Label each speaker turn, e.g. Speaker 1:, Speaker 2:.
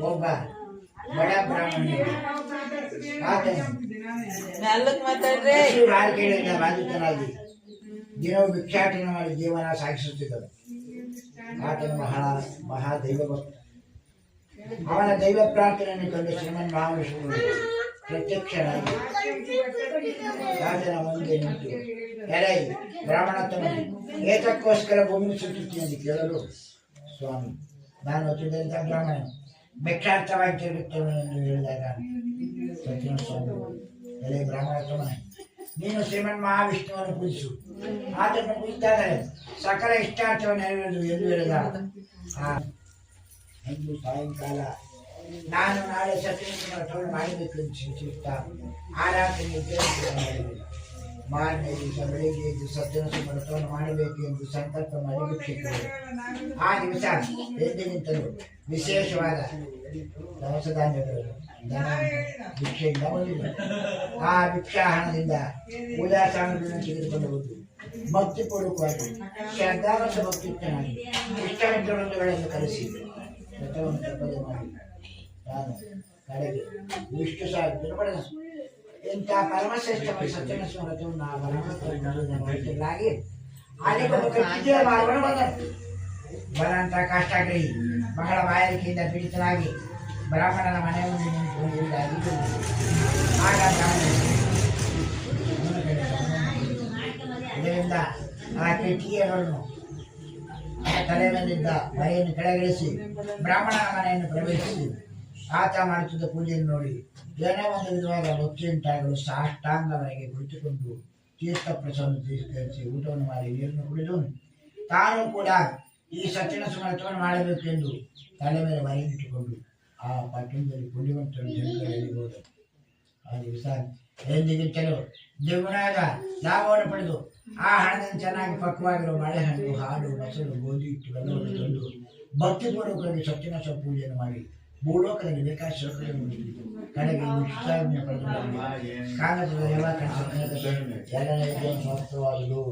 Speaker 1: ಒಬ್ಬ ಬಡ ಬ್ರಾಹ್ಮಣನಿಗೆ ಮಾರ್ಕೆಟಿಂದ ಬಾಧಿತನಾಗಿ ದಿನವೂ ಭಿಕ್ಷಾಟನೆ ಮಾಡಿ ಜೀವನ ಸಾಗಿಸುತ್ತಿದ್ದರು. ಆತನು ಮಹಾದೈವ ಭಕ್ತ. ಅವನ ದೈವ ಪ್ರಾರ್ಥನೆಯನ್ನು ಕಂಡು ಶ್ರೀಮನ್ ಮಹಾವಿಷ್ಣುವು ಪ್ರತ್ಯಕ್ಷನಾಗಿ ರಾಜನ ಮುಂದೆ ನಿಂತು, ಎಲೈ ಬ್ರಾಹ್ಮಣೋತ್ತಮ, ಏತಕ್ಕೋಸ್ಕರ ಭೂಮಿ ಸುತ್ತುತ್ತೀನಿ ಎಂದು ಕೇಳಲು, ಸ್ವಾಮಿ, ನಾನು ಅತ್ಯುದಂತ ಬ್ರಾಹ್ಮಣ, ಭಿಕ್ಷಾರ್ಥವಾಗಿ ತಿರುಗುತ್ತೇನೆ ಎಂದು ಹೇಳಿದಾಗ ಸತ್ಯನ ಸ್ವಾಮಿ, ಎಲೈ ಬ್ರಾಹ್ಮಣೋತ್ತಮನೇ, ನೀನು ಶ್ರೀಮನ್ ಮಹಾವಿಷ್ಣುವನ್ನು ಪೂಜಿಸು. ಆತನ್ನು ಪೂಜಿಸಿದಾದರೆ ಸಕಲ ಇಷ್ಟಾರ್ಥವನ್ನು ನೆರವೇರುವುದು ಎಂದು ಹೇಳಿದ. ಇಂದು ಸಾಯಂಕಾಲ ನಾನು ನಾಳೆ ಸತ್ಯನ ವ್ರತವನ್ನು ಮಾಡಬೇಕು ಎಂದು ಚಿಂತಿಸುತ್ತಾ ಆ ರಾತ್ರಿ ನಿದ್ದೆ ಮಾರನೇ ದಿವಸ ಬೆಳಿಗ್ಗೆ ಎದ್ದು ಸತ್ಯನ ವ್ರತವನ್ನು ಮಾಡಬೇಕು ಎಂದು ಸಂಕಲ್ಪ ಮಾಡಿ ಭಿಕ್ಷಿಸಿದರು. ಆ ದಿವಸ ಎಂದಿಗಿಂತಲೂ ವಿಶೇಷವಾದ ದವಸ ಧಾನ್ಯಗಳು ಭಿಕ್ಷೆಯಿಂದ ಬಂದಿದ್ದರು. ಆ ಭಿಕ್ಷಾ ಹಣದಿಂದ ಪೂಜಾ ಸಾಮಗ್ರಿಗಳನ್ನು ತೆಗೆದುಕೊಂಡು ಹೋಗಿ ಭಕ್ತಿಪೂರ್ವಕವಾಗಿ ಶ್ರದ್ಧಾವಂತ ಭಕ್ತಿಯುಕ್ತನಾಗಿ ಇಷ್ಟಮಿತ್ರವೃಂದಗಳನ್ನು ಕರೆಸಿ ವ್ರತವನ್ನು ತಪ್ಪದೆ ಮಾಡಿ ನಾನು ಕಡೆಗೆ ವಿಷ್ಣು ಸಾಹಿತ್ಯ ಪಡೆದ ಇಂಥ ಪರಮಶ್ರೇಷ್ಠ ಸತ್ಯನ ವ್ರತವನ್ನು ಬರಂತ ಕಾಷ್ಟಾಗ್ರಹಿ ಬಹಳ ಬಾಯಾರಿಕೆಯಿಂದ ಪೀಡಿತನಾಗಿ ಬ್ರಾಹ್ಮಣನ ಮನೆಯ ಮುಂದೆ ನಿಂತು ಆಗ ಇದರಿಂದ ಆ ಕಿಟಕಿಯನ್ನು ತಲೆ ಮೇಲಿದ್ದ ಮರೆಯನ್ನು ಕೆಳಗಿಳಿಸಿ ಬ್ರಾಹ್ಮಣನ ಮನೆಯನ್ನು ಪ್ರವೇಶಿಸಿ ಆತ ಮಾಡುತ್ತಿದ್ದ ಪೂಜೆಯನ್ನು ನೋಡಿ ಏನೋ ಒಂದು ವಿಧವಾದ ಭಕ್ತಿಯುಂಟಾಗಲು ಸಾಷ್ಟಾಂಗವರೆಗೆ ಕುಳಿತುಕೊಂಡು ತೀರ್ಥ ಪ್ರಸಾದ ಸ್ವೀಕರಿಸಿ ಊಟವನ್ನು ಮಾಡಿ ನೀರನ್ನು ಕುಡಿದು ತಾನು ಕೂಡ ಈ ಸತ್ಯನ ವ್ರತವನ್ನು ಮಾಡಬೇಕು ಎಂದು ತಲೆ ಮೇಲೆ ಮರೆಯಿಟ್ಟುಕೊಂಡು ಆ ಪಟ್ಟಣದಲ್ಲಿ ಪುಣ್ಯವಂತರು ಜನಗಳಲ್ಲಿ ಹೋದರು. ಆ ದಿವಸ ಎಂದಿಗಿಂತಲೂ ದ್ವಿಗುಣಾದ ಲಾಭವನ್ನು ಪಡೆದು ಆ ಹಣದಿಂದ ಚೆನ್ನಾಗಿ ಪಕ್ವಾಗಿರುವ ಬಾಳೆಹಣ್ಣು, ಹಾಲು, ಮೊಸರು, ಗೋಧಿ ಹಿಟ್ಟು ಎಲ್ಲವನ್ನು ತಂದು ಭಕ್ತಿಪೂರ್ವಕವಾಗಿ ಸತ್ಯನ ಪೂಜೆಯನ್ನು ಮಾಡಿ ಭೂಲೋಕದಲ್ಲಿ ಬೇಕಾದ ಶ್ಲೋಕಗಳನ್ನು ಕಡೆಗೆ ವಿಷ್ಣುವಿನ ಪಡೆದು ಕಾಗದದ ಎಲ್ಲ ಸಮರ್ಥವಾದುದು.